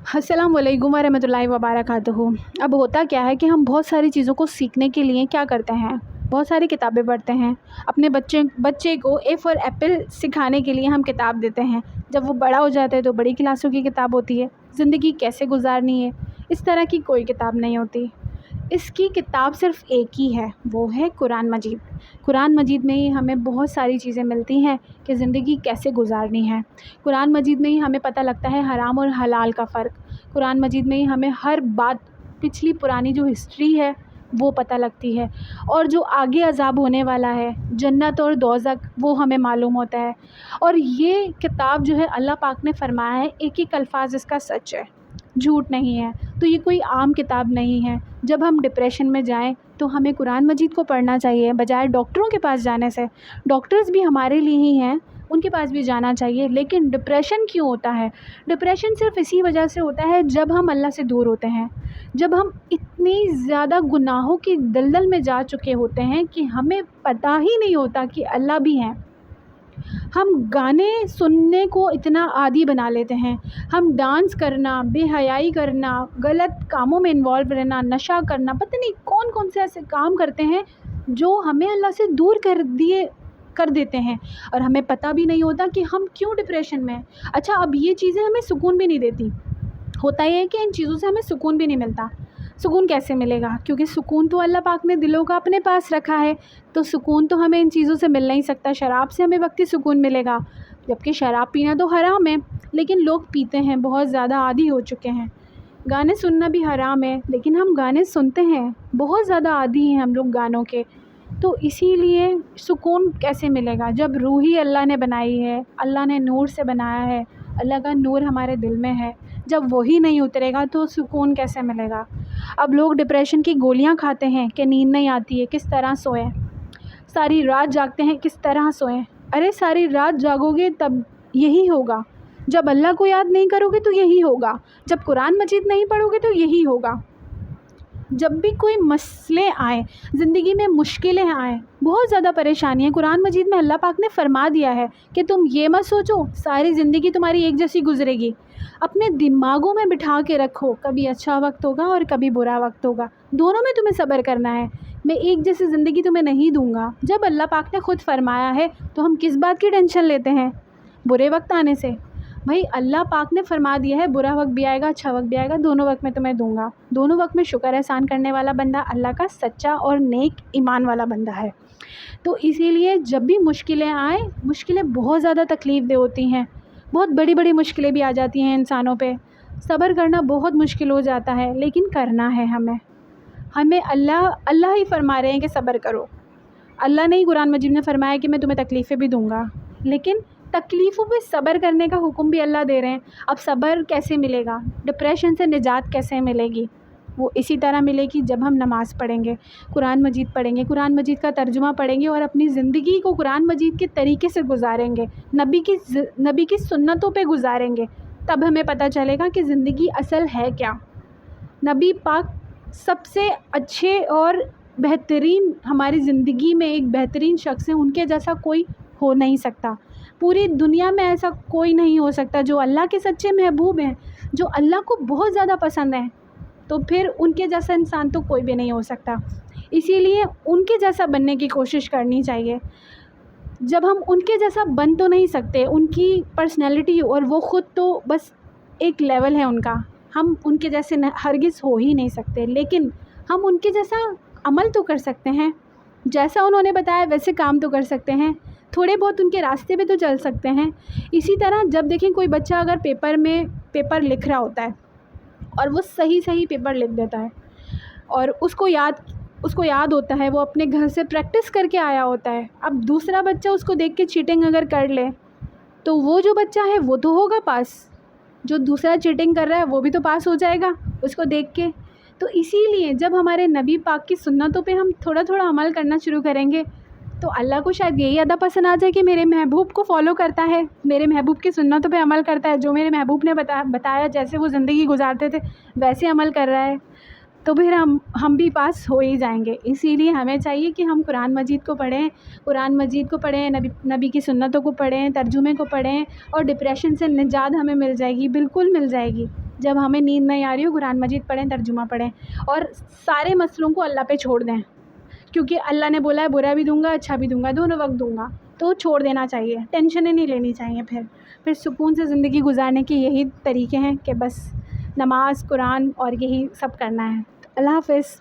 अस्सलाम वालेकुम वरहमतुल्लाहि वबरकातुहू। अब होता क्या है कि हम बहुत सारी चीज़ों को सीखने के लिए क्या करते हैं, बहुत सारी किताबें पढ़ते हैं। अपने बच्चे को ए फॉर एप्पल सिखाने के लिए हम किताब देते हैं। जब वो बड़ा हो जाता है तो बड़ी क्लासों की किताब होती है, ज़िंदगी कैसे गुजारनी है इस तरह की कोई किताब नहीं होती। इसकी किताब सिर्फ़ एक ही है, वो है कुरान मजीद। कुरान मजीद में ही हमें बहुत सारी चीज़ें मिलती हैं कि ज़िंदगी कैसे गुजारनी है। कुरान मजीद में ही हमें पता लगता है हराम और हलाल का फ़र्क। कुरान मजीद में ही हमें हर बात, पिछली पुरानी जो हिस्ट्री है वो पता लगती है, और जो आगे अज़ाब होने वाला है, जन्नत और दोज़ख, वो हमें मालूम होता है। और ये किताब जो है अल्लाह पाक ने फ़रमाया है, एक एक अल्फाज इसका सच है, झूठ नहीं है। तो ये कोई आम किताब नहीं है। जब हम डिप्रेशन में जाएं तो हमें कुरान मजीद को पढ़ना चाहिए, बजाय डॉक्टरों के पास जाने से। डॉक्टर्स भी हमारे लिए ही हैं, उनके पास भी जाना चाहिए। लेकिन डिप्रेशन क्यों होता है? डिप्रेशन सिर्फ इसी वजह से होता है जब हम अल्लाह से दूर होते हैं, जब हम इतनी ज़्यादा गुनाहों की दलदल में जा चुके होते हैं कि हमें पता ही नहीं होता कि अल्लाह भी हैं। हम गाने सुनने को इतना आदी बना लेते हैं, हम डांस करना, बेहयाई करना, गलत कामों में इन्वॉल्व रहना, नशा करना, पता नहीं कौन कौन से ऐसे काम करते हैं जो हमें अल्लाह से दूर कर देते हैं, और हमें पता भी नहीं होता कि हम क्यों डिप्रेशन में हैं। अच्छा, अब ये चीज़ें हमें सुकून भी नहीं देती। होता ये है कि इन चीज़ों से हमें सुकून भी नहीं मिलता। सुकून कैसे मिलेगा? क्योंकि सुकून तो अल्लाह पाक ने दिलों का अपने पास रखा है, तो सुकून तो हमें इन चीज़ों से मिल नहीं सकता। शराब से हमें वक्ती सुकून मिलेगा, जबकि शराब पीना तो हराम है, लेकिन लोग पीते हैं, बहुत ज़्यादा आदी हो चुके हैं। गाने सुनना भी हराम है, लेकिन हम गाने सुनते हैं, बहुत ज़्यादा आदी हैं हम लोग गानों के। तो इसीलिए सुकून कैसे मिलेगा जब रूह ही अल्लाह ने बनाई है, अल्लाह ने नूर से बनाया है, अल्लाह का नूर हमारे दिल में है। जब वही नहीं उतरेगा तो सुकून कैसे मिलेगा? अब लोग डिप्रेशन की गोलियां खाते हैं कि नींद नहीं आती है, किस तरह सोएं, सारी रात जागते हैं, किस तरह सोएं। अरे सारी रात जागोगे तब यही होगा, जब अल्लाह को याद नहीं करोगे तो यही होगा, जब कुरान मजीद नहीं पढ़ोगे तो यही होगा। जब भी कोई मसले आए, ज़िंदगी में मुश्किलें आएँ, बहुत ज़्यादा परेशानियाँ, कुरान मजीद में अल्लाह पाक ने फ़रमा दिया है कि तुम ये मत सोचो सारी ज़िंदगी तुम्हारी एक जैसी गुजरेगी। अपने दिमागों में बिठा के रखो, कभी अच्छा वक्त होगा और कभी बुरा वक्त होगा, दोनों में तुम्हें सब्र करना है। मैं एक जैसी ज़िंदगी तुम्हें नहीं दूंगा। जब अल्लाह पाक ने ख़ुद फ़रमाया है तो हम किस बात की टेंशन लेते हैं बुरे वक्त आने से? भाई अल्लाह पाक ने फ़रमा दिया है, बुरा वक्त भी आएगा, अच्छा वक्त भी आएगा, दोनों वक्त में तुम्हें दूंगा। दोनों वक्त में शुक्र एहसान करने वाला बंदा अल्लाह का सच्चा और नेक ईमान वाला बंदा है। तो इसीलिए जब भी मुश्किलें आए, मुश्किलें बहुत ज़्यादा तकलीफ़ दे होती हैं, बहुत बड़ी बड़ी मुश्किलें भी आ जाती हैं इंसानों पे। सब्र करना बहुत मुश्किल हो जाता है, लेकिन करना है हमें अल्लाह ही फरमा रहे हैं कि सब्र करो। अल्लाह ने ही कुरान मजीद में फ़रमाया कि मैं तुम्हें तकलीफ़ें भी दूंगा, लेकिन तकलीफ़ों पे सब्र करने का हुक्म भी अल्लाह दे रहे हैं। अब सब्र कैसे मिलेगा? डिप्रेशन से निजात कैसे मिलेगी? वो इसी तरह मिलेगी जब हम नमाज़ पढ़ेंगे, कुरान मजीद पढ़ेंगे, कुरान मजीद का तर्जुमा पढ़ेंगे और अपनी ज़िंदगी को कुरान मजीद के तरीके से गुजारेंगे, नबी की सुन्नतों पे गुजारेंगे। तब हमें पता चलेगा कि ज़िंदगी असल है क्या। नबी पाक सबसे अच्छे और बेहतरीन, हमारी ज़िंदगी में एक बेहतरीन शख्स हैं, उनके जैसा कोई हो नहीं सकता। पूरी दुनिया में ऐसा कोई नहीं हो सकता जो अल्लाह के सच्चे महबूब हैं, जो अल्लाह को बहुत ज़्यादा पसंद हैं। तो फिर उनके जैसा इंसान तो कोई भी नहीं हो सकता। इसीलिए उनके जैसा बनने की कोशिश करनी चाहिए। जब हम उनके जैसा बन तो नहीं सकते, उनकी पर्सनैलिटी और वो ख़ुद तो बस एक लेवल है उनका, हम उनके जैसे हरगिज़ हो ही नहीं सकते, लेकिन हम उनके जैसा अमल तो कर सकते हैं। जैसा उन्होंने बताया वैसे काम तो कर सकते हैं, थोड़े बहुत उनके रास्ते पे तो चल सकते हैं। इसी तरह जब देखें कोई बच्चा अगर पेपर लिख रहा होता है और वो सही पेपर लिख देता है और उसको याद होता है, वो अपने घर से प्रैक्टिस करके आया होता है। अब दूसरा बच्चा उसको देख के चीटिंग अगर कर ले तो वो जो बच्चा है वो तो होगा पास, जो दूसरा चीटिंग कर रहा है वो भी तो पास हो जाएगा उसको देख के। तो इसीलिए जब हमारे नबी पाक की सुन्नतों पे हम थोड़ा थोड़ा अमल करना शुरू करेंगे तो अल्लाह को शायद यही अदा पसंद आ जाए कि मेरे महबूब को फॉलो करता है, मेरे महबूब की सुन्नतों पे अमल करता है, जो मेरे महबूब ने बताया जैसे वो ज़िंदगी गुजारते थे वैसे अमल कर रहा है, तो फिर हम भी पास हो ही जाएंगे। इसीलिए हमें चाहिए कि हम कुरान मजीद को पढ़ें, नबी की सुन्नतों को पढ़ें, तर्जुमे को पढ़ें, और डिप्रेशन से निजात हमें मिल जाएगी, बिल्कुल मिल जाएगी। جب ہمیں نیند نہیں آ رہی ہو قرآن مجید پڑھیں، ترجمہ پڑھیں، اور سارے مسئلوں کو اللہ پہ چھوڑ دیں، کیونکہ اللہ نے بولا ہے برا بھی دوں گا اچھا بھی دوں گا، دونوں وقت دوں گا، تو چھوڑ دینا چاہیے، ٹینشنیں نہیں لینی چاہیے۔ پھر سکون سے زندگی گزارنے کے یہی طریقے ہیں کہ بس نماز، قرآن اور یہی سب کرنا ہے۔ اللہ حافظ۔